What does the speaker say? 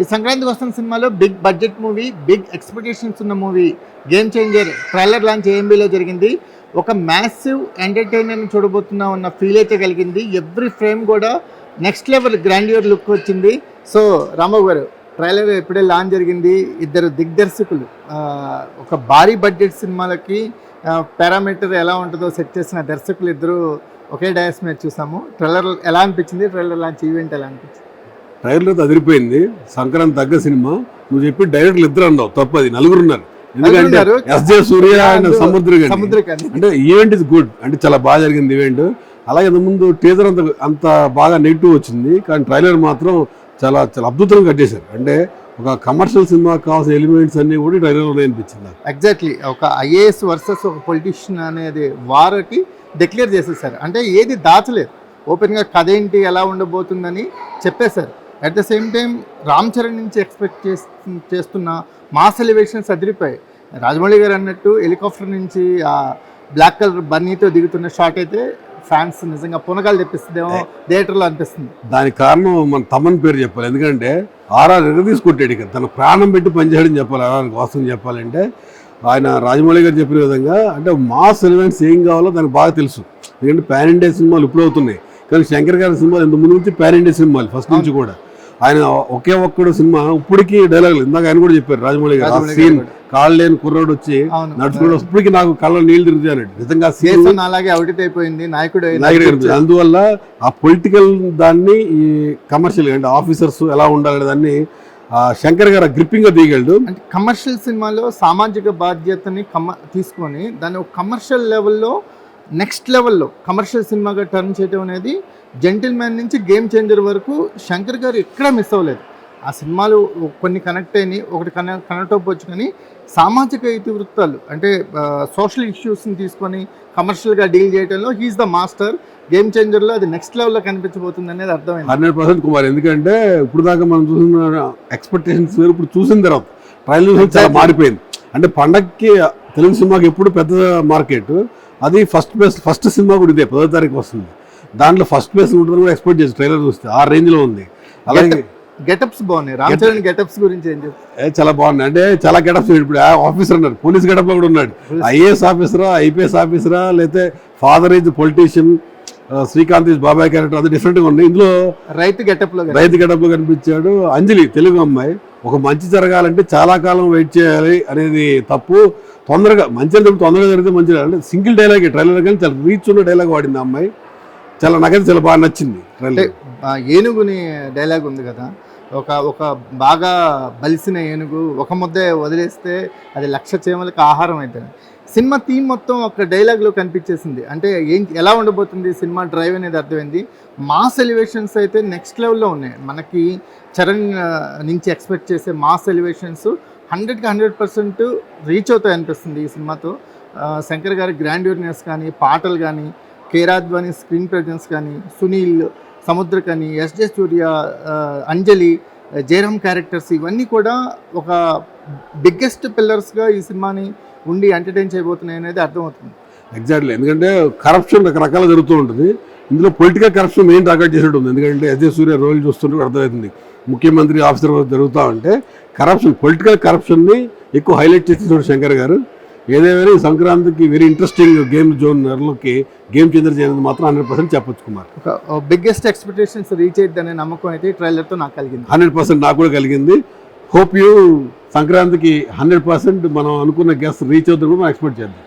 ఈ సంక్రాంతికి వస్తున్న సినిమాలో big budget movie, big expectations ఉన్న movie Game Changer trailer launch ఏఎంబీలో జరిగింది. ఒక మ్యాసివ్ ఎంటర్టైనర్ని చూడబోతున్నాం అన్న ఫీల్ అయితే కలిగింది. ఎవ్రీ ఫ్రేమ్ కూడా నెక్స్ట్ లెవెల్ గ్రాండ్యూర్ లుక్ వచ్చింది. సో రాంబాబు గారు, ట్రైలర్ ఎప్పుడే లాంచ్ జరిగింది. ఇద్దరు దిగ్దర్శకులు ఒక భారీ బడ్జెట్ సినిమాలకి పారామీటర్ ఎలా ఉంటుందో సెట్ చేసిన దర్శకులు ఇద్దరు ఒకే డయాస్ మీద చూసాము. ట్రైలర్ ఎలా అనిపించింది? ట్రైలర్ లాంచ్ ఈవెంట్ ఎలా అనిపించింది? ట్రైలర్ అదిరిపోయింది. సంక్రాంతి తగ్గ సినిమా. నువ్వు చెప్పి డైరెక్టర్లు ఇద్దరు అన్నావు, తప్పది, నలుగురు ఉన్నారు. ఎందుకంటే ఎస్జే సూర్య అండ్ సముద్రకాంత్ అంటే ఈవెంట్ ఇస్ గుడ్, అంటే చాలా బాగా జరిగింది ఈవెంట్. అలాగే ముందు టీజర్ అంత బాగా నెగిటివ్ వచ్చింది, కానీ ట్రైలర్ మాత్రం చాలా చాలా అద్భుతంగా కట్టేశారు. అంటే ఒక కమర్షియల్ సినిమా కావాల్సిన ఎలిమెంట్స్ అన్ని కూడా ట్రైలర్లో అనిపించింది. ఎగ్జాక్ట్లీ ఒక ఐఏఎస్ వర్సెస్ ఒక పొలిటీషియన్ అనేది వార్కి డిక్లేర్ చేసేసారు. అంటే ఏది దాచలేదు, ఓపెన్గా కథ ఏంటి ఎలా ఉండబోతుందని చెప్పేశారు. At the same time Ram Charan నుంచి ఎక్స్పెక్ట్ చేస్తున్న మాస్ ఎలివేషన్స్ అదిరిపోయాయి. రాజమౌళి గారు అన్నట్టు హెలికాప్టర్ నుంచి ఆ బ్లాక్ కలర్ బన్నీతో దిగుతున్న షాట్ అయితే ఫ్యాన్స్ నిజంగా పునకాలు తెప్పిస్తుందేమో థియేటర్లో అనిపిస్తుంది. దానికి కారణం మన తమన్ పేరు చెప్పాలి. ఎందుకంటే ఆర్ఆర్ తీసుకొట్టాడు, ఇక తన ప్రాణం పెట్టి పనిచేయడం చెప్పాలి. ఆర్ఆర్ వాస్తవం చెప్పాలంటే ఆయన రాజమౌళి గారు చెప్పిన విధంగా అంటే మాస్ ఎలిమెంట్స్ ఏం కావాలో దానికి బాగా తెలుసు. ఎందుకంటే పాన్ ఇండియా సినిమాలు ఇప్పుడు అవుతున్నాయి, కానీ శంకర్ గారి సినిమాలు ఇంత ముందు నుంచి పాన్ ఇండియా సినిమాలు ఫస్ట్ నుంచి కూడా. ఆయన ఒకే ఒక్కడు సినిమా ఇప్పటికీ డైలాగులు ఇందాక ఆయన కూడా చెప్పారు రాజమౌళి గారు. సీన్ కాళ్ళు లేని కుర్రాడు వచ్చి నడుచుకుంటూ ఇప్పటికీ నాకు కళ్ళ నీళ్లు తిరుగుతాయి నిజంగా సీన్ అలాగే అవుట్ అయిపోయింది నాయకుడు. అందువల్ల ఆ పొలిటికల్ దాన్ని ఈ కమర్షియల్ అంటే ఆఫీసర్స్ ఎలా ఉండాలి దాన్ని శంకర్ గారు గ్రిప్పింగ్ గా దిగలడు. అంటే కమర్షియల్ సినిమాలో సామాజిక బాధ్యతని తీసుకొని దాన్ని ఒక కమర్షియల్ లెవెల్లో నెక్స్ట్ లెవెల్లో కమర్షియల్ సినిమాగా టర్న్ చేయడం అనేది జెంటిల్ మ్యాన్ నుంచి గేమ్ చేంజర్ వరకు శంకర్ గారు ఎక్కడా మిస్ అవ్వలేదు. ఆ సినిమాలు కొన్ని కనెక్ట్ అయినాయి, ఒకటి కనెక్ట్ అవ్వచ్చు, కానీ సామాజిక ఇతివృత్తాలు అంటే సోషల్ ఇష్యూస్ని తీసుకొని కమర్షియల్గా డీల్ చేయడంలో హీఈస్ ద మాస్టర్. గేమ్ చేంజర్లో అది నెక్స్ట్ లెవెల్లో కనిపించబోతుంది అనేది అర్థమైంది 100% కుమార్. ఎందుకంటే ఇప్పుడు దాకా మనం చూసిన ఎక్స్పెక్టేషన్స్ వేరు, ఇప్పుడు చూసిన తర్వాత ట్రైలర్ చాలా మారిపోయింది. అంటే పండగకి తెలుగు సినిమాకి ఎప్పుడు పెద్ద మార్కెట్, అది ఫస్ట్ సినిమా కూడా ఇదే 10వ తారీఖు వస్తుంది. దాంట్లో ఫస్ట్ ప్లేస్ ఉంటుందని కూడా ఎక్స్పెక్ట్ చేసి ట్రైలర్ చూస్తే ఆ రేంజ్లో ఉంది. అలాగే గెటప్స్ బాగున్నాయి. రామ్ చరణ్ గెటప్స్ గురించి ఏం చెప్తారు? చాలా బాగున్నాయి. అంటే చాలా గెటప్స్. ఇప్పుడు ఆఫీసర్ అన్నారు, పోలీస్ గెటప్లో కూడా ఉన్నాడు. ఐఏఎస్ ఆఫీసరా, ఐపీఎస్ ఆఫీసరా, లేకపోతే father is politician, Srikanth is బాబాయ్ క్యారెక్టర్, అది డిఫరెంట్గా ఉన్నాయి. ఇందులో రైతు గెటప్లో కనిపించాడు. అంజలి తెలుగు అమ్మాయి. ఒక మంచి జరగాలంటే చాలా కాలం వెయిట్ చేయాలి అనేది తప్పు. తొందరగా మంచి తొందరగా జరిగితే మంచిగా అంటే సింగిల్ డైలాగ్ ట్రైలర్ కానీ చాలా రీచ్ ఉన్న డైలాగ్ వాడింది ఆ అమ్మాయి. నాకైతే చాలా బాగా నచ్చింది. ఏనుగుని డైలాగ్ ఉంది కదా, ఒక బాగా బలిసిన ఏనుగు ఒక ముద్దే వదిలేస్తే అది 1,00,000 చీమలకు ఆహారం అవుతుంది. సినిమా థీమ్ మొత్తం ఒక డైలాగ్లో కనిపించేసింది. అంటే ఎలా ఉండబోతుంది సినిమా డ్రైవ్ అనేది అర్థమైంది. మాస్ ఎలివేషన్స్ అయితే నెక్స్ట్ లెవెల్లో ఉన్నాయి. మనకి చరణ్ నుంచి ఎక్స్పెక్ట్ చేసే మాస్ ఎలివేషన్స్ 100కి 100% రీచ్ అవుతాయి అనిపిస్తుంది ఈ సినిమాతో. శంకర్ గారి గ్రాండ్యూర్నెస్ కానీ, పాటలు కానీ, కేరాద్వాని స్క్రీన్ ప్రెజెన్స్ కానీ, సునీల్, సముద్రకని, ఎస్జే సూర్య, అంజలి, జయరామ్ క్యారెక్టర్స్ ఇవన్నీ కూడా ఒక బిగ్గెస్ట్ పిల్లర్స్గా ఈ సినిమాని ఉండి ఎంటర్టైన్ చేయబోతున్నాయి అనేది అర్థమవుతుంది. ఎగ్జాక్ట్లీ. ఎందుకంటే కరప్షన్ రకరకాల జరుగుతూ ఉంటుంది. ఇందులో పొలిటికల్ కరప్షన్ మెయిన్ టార్గెట్ చేసినట్టు ఉంది. ఎందుకంటే ఎస్జే సూర్య రోల్ చూస్తుంటే అర్థమవుతుంది. ముఖ్యమంత్రి ఆఫీసర్ జరుగుతూ ఉంటే కరప్షన్, పొలిటికల్ కరప్షన్ని ఎక్కువ హైలైట్ చేసేసాడు శంకర్ గారు. ఏదేమైనా ఈ సంక్రాంతికి వెరీ ఇంట్రెస్టింగ్ గేమ్ జోన్లోకి గేమ్ చేంజర్ చేయడానికి మాత్రం 100% చెప్పొచ్చు కుమార్. ఒక బిగ్గెస్ట్ ఎక్స్పెక్టేషన్స్ రీచ్ అయ్యిద్దనే నమ్మకం అయితే ట్రైలర్తో నాకు కలిగింది. 100% నాకు కూడా కలిగింది. హోప్ యూ సంక్రాంతికి 100% మనం అనుకున్న గెస్ట్ రీచ్ అవుతుంది కూడా మనం ఎక్స్పెక్ట్ చేద్దాం.